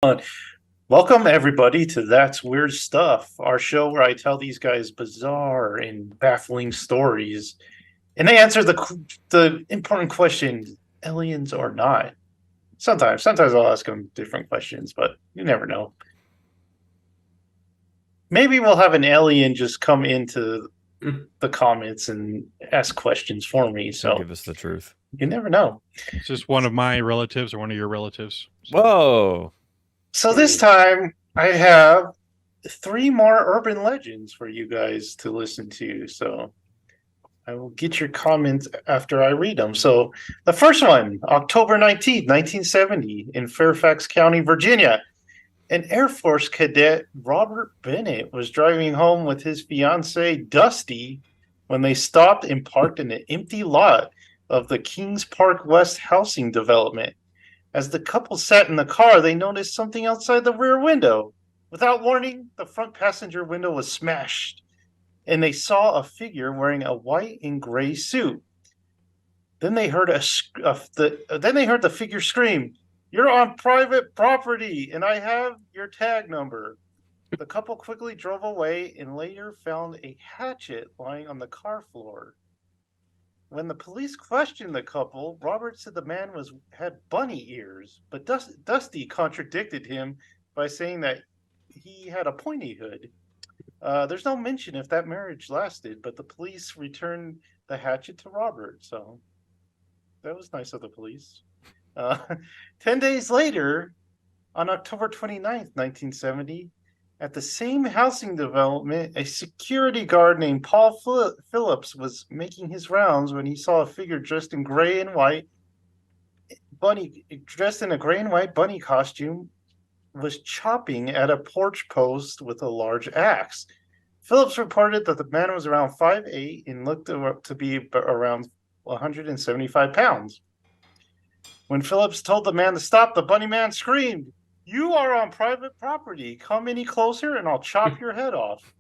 Welcome everybody to That's Weird Stuff, our show where I tell these guys bizarre and baffling stories, and they answer the important question: aliens or not. Sometimes I'll ask them different questions, but you never know. Maybe we'll have an alien just come into the comments and ask questions for me. So give us the truth. You never know. Is this one of my relatives or one of your relatives? Whoa. So this time I have three more urban legends for you guys to listen to. So I will get your comments after I read them. So the first one, October 19th, 1970, in Fairfax County, Virginia. An Air Force cadet, Robert Bennett, was driving home with his fiancee, Dusty, when they stopped and parked in an empty lot of the Kings Park West housing development. As the couple sat in the car, they noticed something outside the rear window. Without warning, the front passenger window was smashed, and they saw a figure wearing a white and gray suit. Then they heard the figure scream, "You're on private property, and I have your tag number." The couple quickly drove away and later found a hatchet lying on the car floor. When the police questioned the couple, Robert said the man had bunny ears, but Dusty contradicted him by saying that he had a pointy hood. There's no mention if that marriage lasted, but the police returned the hatchet to Robert, so that was nice of the police. 10 days later, on October 29th, 1970, at the same housing development, a security guard named Paul Phillips was making his rounds when he saw a figure dressed in a gray and white bunny costume was chopping at a porch post with a large axe. Phillips reported that the man was around 5'8" and looked to be around 175 pounds. When Phillips told the man to stop, the bunny man screamed, "You are on private property. Come any closer and I'll chop your head off."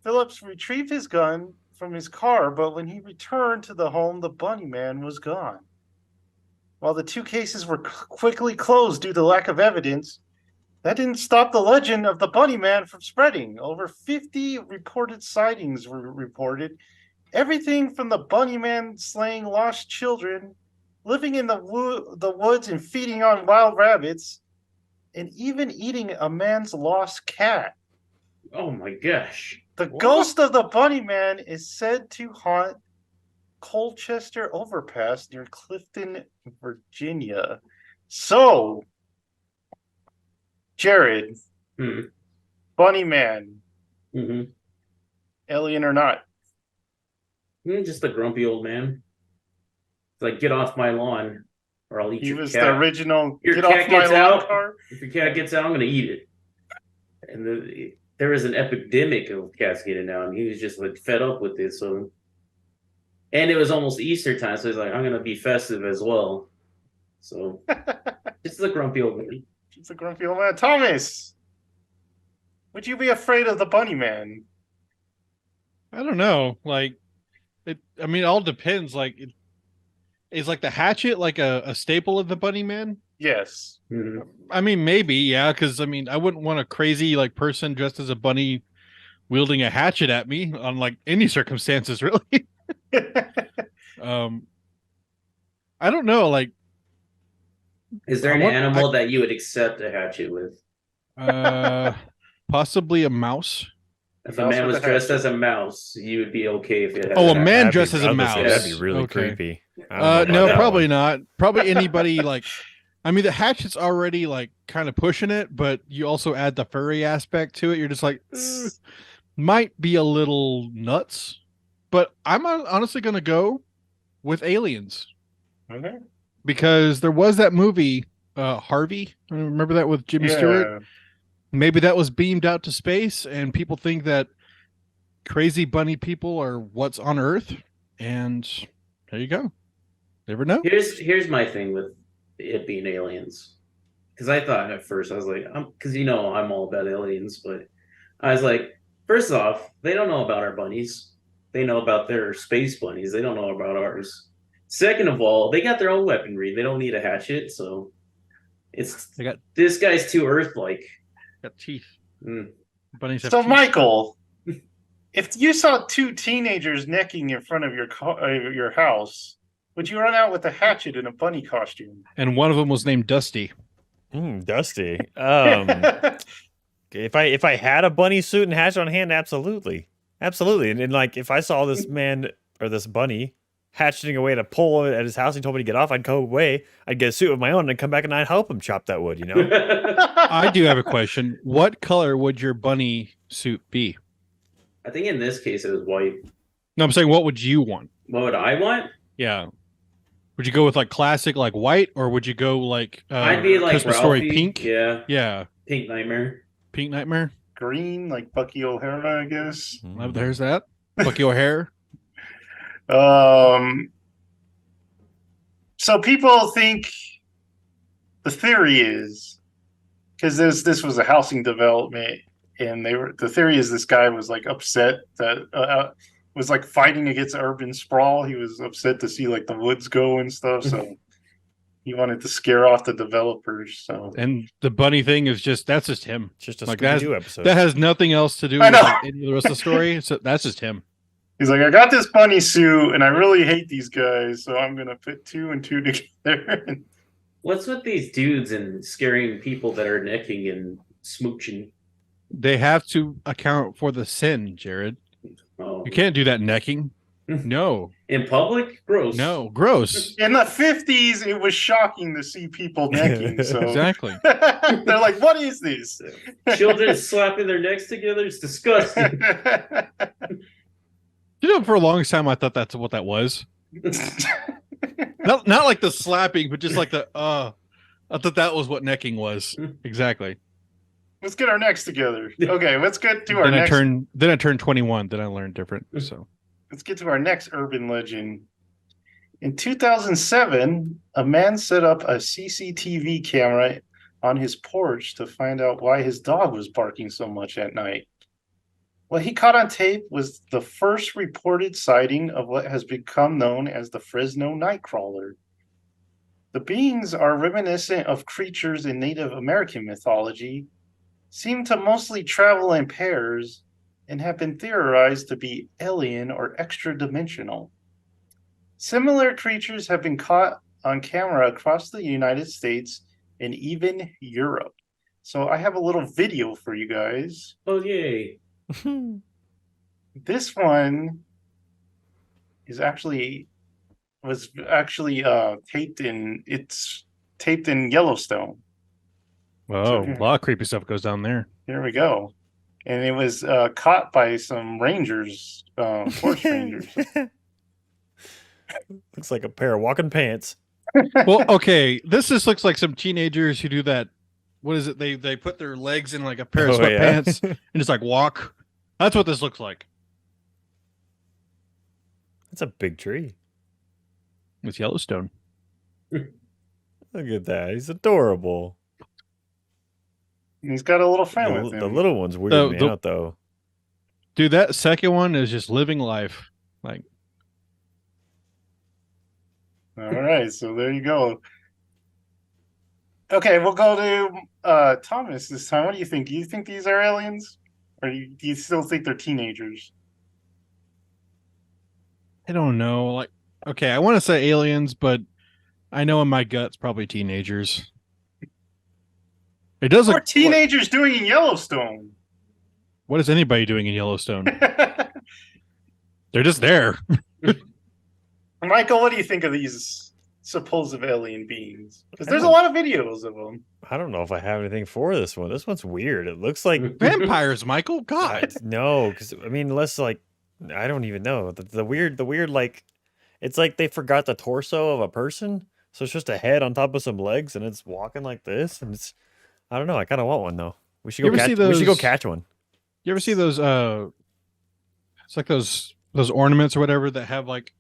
Phillips retrieved his gun from his car, but when he returned to the home, the bunny man was gone. While the two cases were quickly closed due to lack of evidence, that didn't stop the legend of the bunny man from spreading. Over 50 reported sightings were reported. Everything from the bunny man slaying lost children, living in the woods and feeding on wild rabbits, and even eating a man's lost cat. Oh my gosh. The ghost of the bunny man is said to haunt Colchester Overpass near Clifton, Virginia. So, Jared, bunny man, alien or not? Just a grumpy old man. It's like, get off my lawn or I'll eat your cat. He was the original your get cat off my gets lawn out, car. If your cat gets out, I'm going to eat it. And there was an epidemic of cats getting out, and he was just like fed up with it. So, and it was almost Easter time, so he's like, I'm going to be festive as well. So, it's a grumpy old man. It's a grumpy old man. Thomas, would you be afraid of the bunny man? I don't know. It all depends. Is like the hatchet like a staple of the bunny man? Yes. Mm-hmm. I mean, maybe, yeah, because I wouldn't want a crazy person dressed as a bunny wielding a hatchet at me on any circumstances, really. I don't know. Is there an animal that you would accept a hatchet with? Possibly a mouse. If a man was dressed as a mouse, you would be okay if it had a man dressed as a mouse. That'd be really creepy. No, probably not. Probably anybody the hatchet's already kind of pushing it, but you also add the furry aspect to it. You're just might be a little nuts, but I'm honestly going to go with aliens. Okay. Because there was that movie, Harvey. Remember that with Jimmy Stewart? Maybe that was beamed out to space, and people think that crazy bunny people are what's on Earth. And there you go. Never know. Here's my thing with it being aliens. Because I thought at first, I was like, because I'm all about aliens, but I was like, first off, they don't know about our bunnies. They know about their space bunnies. They don't know about ours. Second of all, they got their own weaponry. They don't need a hatchet, so They got This guy's too Earth-like. teeth. Mm. Bunnies have So, teeth. Michael, if you saw two teenagers necking in front of your house, would you run out with a hatchet in a bunny costume? And one of them was named Dusty. Dusty. If I had a bunny suit and hatchet on hand, absolutely. And like if I saw this man or this bunny hatcheting away at a pole at his house, and he told me to get off, I'd go away. I'd get a suit of my own and come back and I'd help him chop that wood, I do have a question. What color would your bunny suit be? I think in this case it was white. No, I'm saying, what would you want? What would I want? Yeah. Would you go with like classic, like white, or would you go like I'd be like Christmas Ralphie. Story pink? Yeah. Yeah. Pink Nightmare. Pink Nightmare. Green, like Bucky O'Hara, I guess. Oh, there's that. Bucky O'Hare. So people think the theory is because this was a housing development, and the theory is this guy was like upset that was like fighting against urban sprawl. He was upset to see like the woods go and stuff, so he wanted to scare off the developers. So And the bunny thing is that's just him. It's just a Like Scooby-Doo episode. That has nothing else to do I with know. like, any of the rest of the story. So that's just him. he's like, I got this bunny suit, and I really hate these guys, so I'm gonna put two and two together. What's with these dudes and scaring people that are necking and smooching? They have to account for the sin, Jared. Oh. You can't do that necking. No. In public? Gross. No. Gross. In the 50s, it was shocking to see people necking. So Exactly. they're like, "What is this?" Children slapping their necks together? It's disgusting. You know, for a long time, I thought that's what that was. Not like the slapping, but just like the I thought that was what necking was. Exactly. Let's get our necks together. Okay, let's get to our Then next. I turned 21. Then I learned different. So Let's get to our next urban legend. In 2007, a man set up a CCTV camera on his porch to find out why his dog was barking so much at night. What he caught on tape was the first reported sighting of what has become known as the Fresno Nightcrawler. The beings are reminiscent of creatures in Native American mythology, seem to mostly travel in pairs, and have been theorized to be alien or extra-dimensional. Similar creatures have been caught on camera across the United States and even Europe. So I have a little video for you guys. Oh, yay. This one was actually taped in Yellowstone. a lot of creepy stuff goes down there. Here we go. And it was caught by some rangers, forest rangers. Looks like a pair of walking pants. Well, okay, this just looks like some teenagers who do that. What is it? They put their legs in like a pair of sweatpants and just like walk. That's what this looks like. That's a big tree. It's Yellowstone. Look at that. He's adorable. And he's got a little friend with him. The little one's weirding me out, though. Dude, that second one is just living life. Like, all right, so there you go. Okay, we'll go to Thomas this time. What do you think? Do you think these are aliens? Or do you still think they're teenagers? I don't know. Like, okay, I want to say aliens, but I know in my gut it's probably teenagers. It does What look. are teenagers doing in Yellowstone? What is anybody doing in Yellowstone? They're just there. Michael, what do you think of these supposed alien beings? Because there's a lot of videos of them. I don't know if I have anything for this one. This one's weird. It looks like Vampires, Michael. God. No, because I mean, unless like I don't even know the weird like it's like they forgot the torso of a person, so it's just a head on top of some legs, and it's walking like this, and it's I don't know. I kind of want one though. We should go catch. We should go catch one. You ever see those? It's like those ornaments or whatever that have like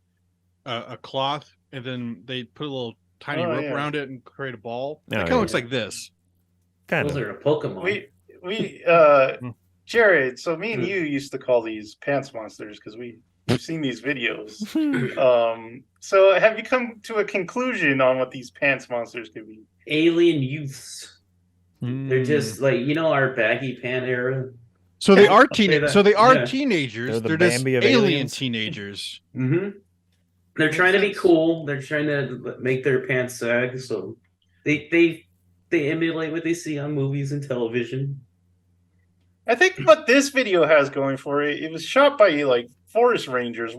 a cloth, and then they put a little tiny rope around it and create a ball. It kind of looks like this. Those are a Pokemon. We Jared, so me and you used to call these pants monsters because we We've seen these videos. So have you come to a conclusion on what these pants monsters could be? Alien youths. They're Hmm. just like, our baggy pant era. So they are say that. So they are Yeah. teenagers. They're the They're just Bambi of alien aliens. teenagers. Mm-hmm. They're Makes trying to be sense. cool. They're trying to make their pants sag. So they emulate what they see on movies and television. I think what this video has going for it, it was shot by like forest rangers.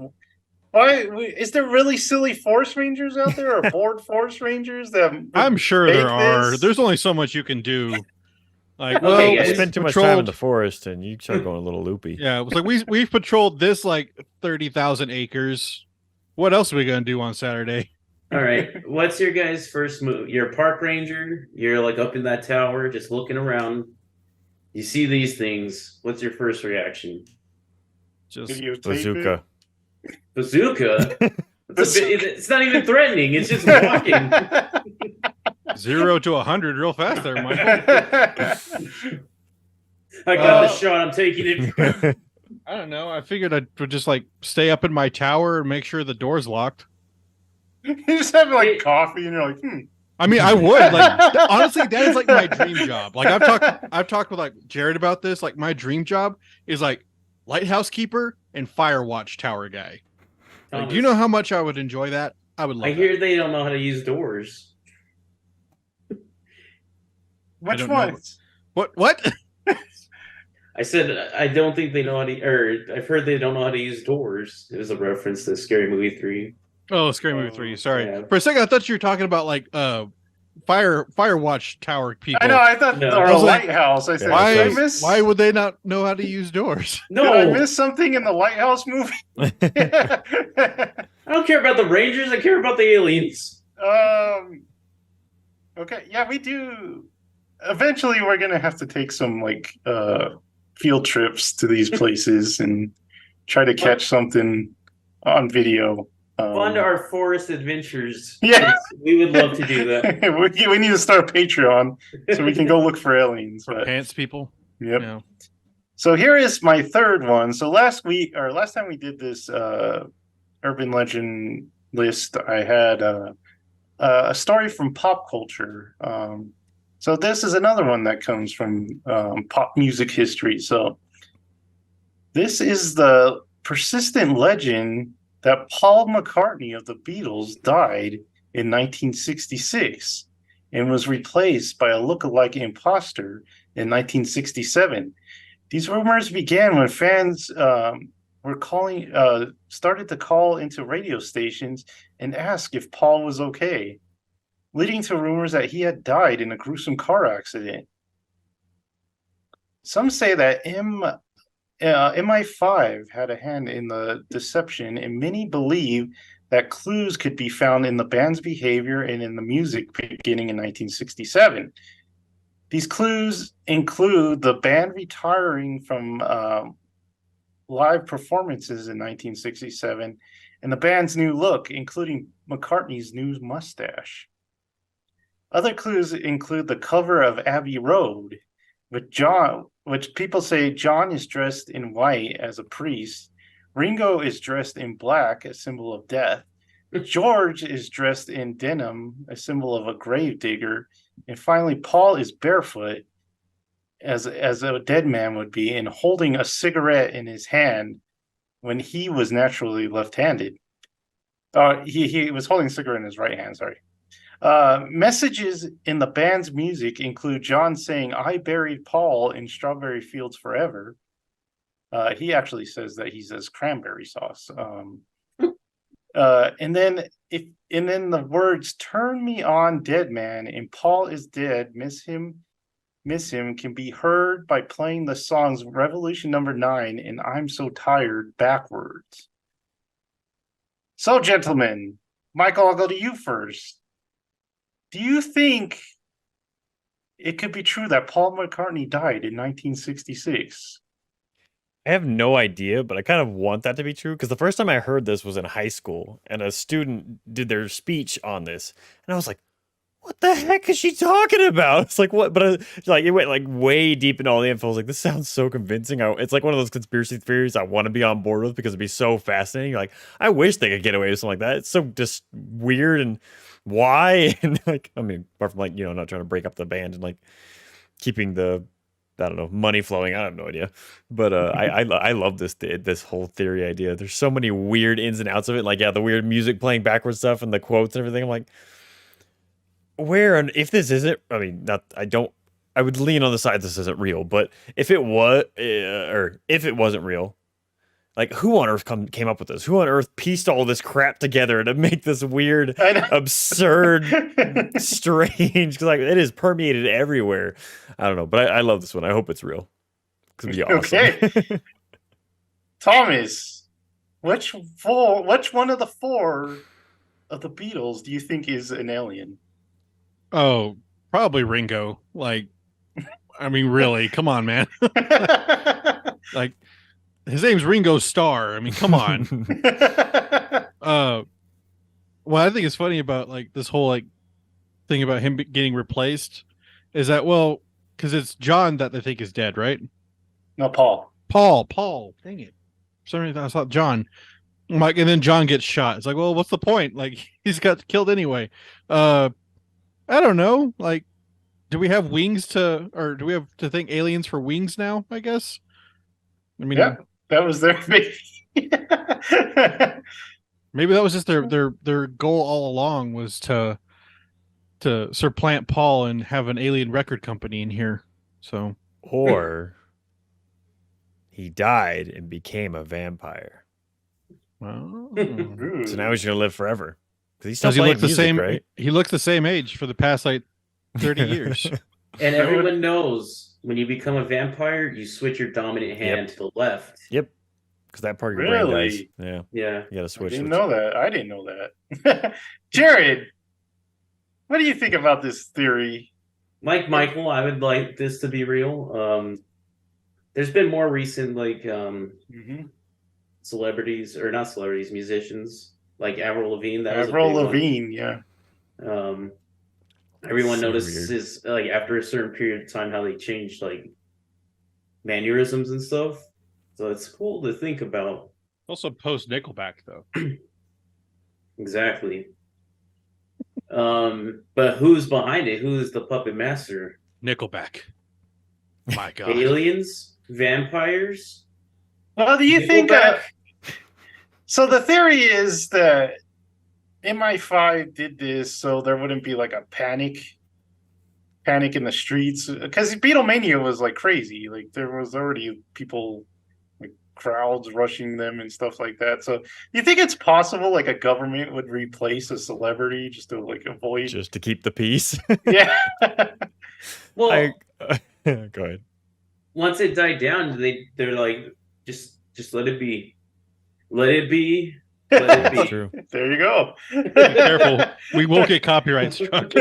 Why is there really silly forest rangers out there, or bored forest rangers that? I'm sure make there are. this? There's only so much you can do. Like, Okay, well, guys. You we spend too much time in patrolled. the forest and you start going a little loopy. Yeah, it was like we've patrolled this like 30,000 acres. What else are we gonna do on Saturday? All right. What's your guys' first move? You're a park ranger. You're like up in that tower, just looking around. You see these things. What's your first reaction? Just Videotape Bazooka. Bazooka? It's not even threatening. It's just walking. 0 to 100 real fast there, Michael. I got the shot. I'm taking it. I don't know. I figured I would just like stay up in my tower and make sure the door's locked. You just have like coffee, and you're like, I mean, I would like honestly. That is like my dream job. Like I've talked with like Jared about this. Like my dream job is like lighthouse keeper and fire watch tower guy. Like, do you know how much I would enjoy that? I would love. I hear they don't know how to use doors. which don't know. ones? What? I said I don't think they know how to, or I've heard they don't know how to use doors. It was a reference to Scary Movie 3. Oh, Scary Movie 3. Sorry. Yeah. For a second, I thought you were talking about like fire watch tower people. I know. I thought No. or I a was like, lighthouse. I said, Why? did I miss? Why would they not know how to use doors? Did I No, miss something in the lighthouse movie? I don't care about the Rangers. I care about the aliens. Okay. Yeah, we do. Eventually, we're gonna have to take some like field trips to these places and try to catch something on video. Fund our forest adventures. Yeah. We would love to do that. we need to start a Patreon so we can go look for aliens. But, Pants people. yep. Yeah. So here is my third one. So last time we did this urban legend list, I had a story from pop culture. So this is another one that comes from pop music history. So this is the persistent legend that Paul McCartney of the Beatles died in 1966 and was replaced by a look-alike imposter in 1967. These rumors began when fans started to call into radio stations and ask if Paul was okay, leading to rumors that he had died in a gruesome car accident. Some say that MI5 had a hand in the deception, and many believe that clues could be found in the band's behavior and in the music beginning in 1967. These clues include the band retiring from live performances in 1967 and the band's new look, including McCartney's new mustache. Other clues include the cover of Abbey Road, which people say John is dressed in white as a priest, Ringo is dressed in black, a symbol of death, George is dressed in denim, a symbol of a grave digger, and finally Paul is barefoot, as a dead man would be, and holding a cigarette in his hand when he was naturally left-handed. He was holding a cigarette in his right hand, sorry. Messages in the band's music include John saying, "I buried Paul in strawberry fields forever." He actually says that he says cranberry sauce. And then the words "Turn me on, dead man," and "Paul is dead, miss him," can be heard by playing the songs Revolution Number 9 and "I'm So Tired" backwards. So, gentlemen, Michael, I'll go to you first. Do you think it could be true that Paul McCartney died in 1966? I have no idea, but I kind of want that to be true because the first time I heard this was in high school and a student did their speech on this. And I was like, what the heck is she talking about? It's like, what? But like, it went like way deep into all the info. I was like, this sounds so convincing. It's like one of those conspiracy theories I want to be on board with because it'd be so fascinating. Like, I wish they could get away with something like that. It's so just weird, and why? And like, I mean, apart from like, not trying to break up the band and like keeping the, I don't know, money flowing. I have no idea, but I love this whole theory idea. There's so many weird ins and outs of it. Like, yeah, the weird music playing backwards stuff and the quotes and everything. I'm like, where, and if this isn't, I mean, not, I would lean on the side this isn't real, but if it was, or if it wasn't real, like, who on earth came up with this? Who on earth pieced all this crap together to make this weird, absurd, strange? Because like, it is permeated everywhere. I don't know, but I love this one. I hope it's real. It's gonna be awesome. Okay, Thomas, which one of the 4 of the Beatles do you think is an alien? Oh, probably Ringo. Like, I mean, really, come on, man. Like, his name's Ringo Starr. I mean, come on. What I think is funny about like this whole like thing about him getting replaced is that, well, because it's John that they think is dead, right? No, Paul. Paul. Dang it. For some reason I thought John. I'm like, and then John gets shot. It's like, well, what's the point? Like, he's got killed anyway. I don't know. Like, do we have wings or do we have to thank aliens for wings now? I guess. I mean, yeah, that was their baby. Maybe that was just their goal all along was to supplant Paul and have an alien record company in here. So, or he died and became a vampire. well, So now he's gonna live forever. Does he look the same? Right? He looked the same age for the past like 30 years. And everyone knows when you become a vampire, you switch your dominant hand to the left. Yep. Because that part of your brain dies. Really? Yeah. Yeah. You gotta I switch. didn't know that. I didn't know that. Jared, what do you think about this theory? Michael, I would like this to be real. There's been more recent like celebrities, or not celebrities, musicians like Avril Lavigne. Avril Lavigne, yeah. Everyone So notices like after a certain period of time how they changed like mannerisms and stuff. So it's cool to think about. Also post Nickelback though. Exactly. But who's behind it? Who is the puppet master? Nickelback. My God. Aliens? Vampires? Well, do you think? So the theory is that MI5 did this so there wouldn't be like a panic in the streets, because Beatlemania was like crazy. Like there was already people, like crowds rushing them and stuff like that. So you think it's possible like a government would replace a celebrity just to like avoid, just to keep the peace. yeah. Well, go ahead. once it died down, they're like, just let it be. Let it be. Let it That's be. true. There you go. Be careful. We won't get copyright struck.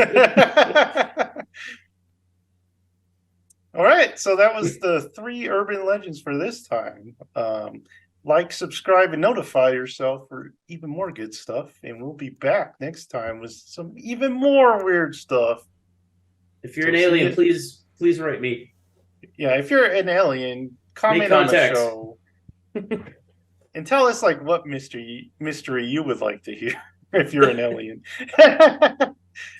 All right, so that was the 3 urban legends for this time. Like, subscribe, and notify yourself for even more good stuff. And we'll be back next time with some even more weird stuff. If you're an alien, please write me. Yeah, if you're an alien, comment on the show. And tell us like what mystery you would like to hear if you're an alien.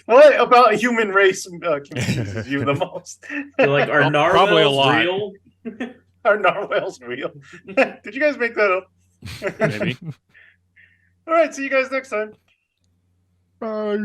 What about human race confuses you the most? So like, are Probably a lot. narwhals real? Are narwhals real? Did you guys make that up? Maybe. All right, see you guys next time. Bye.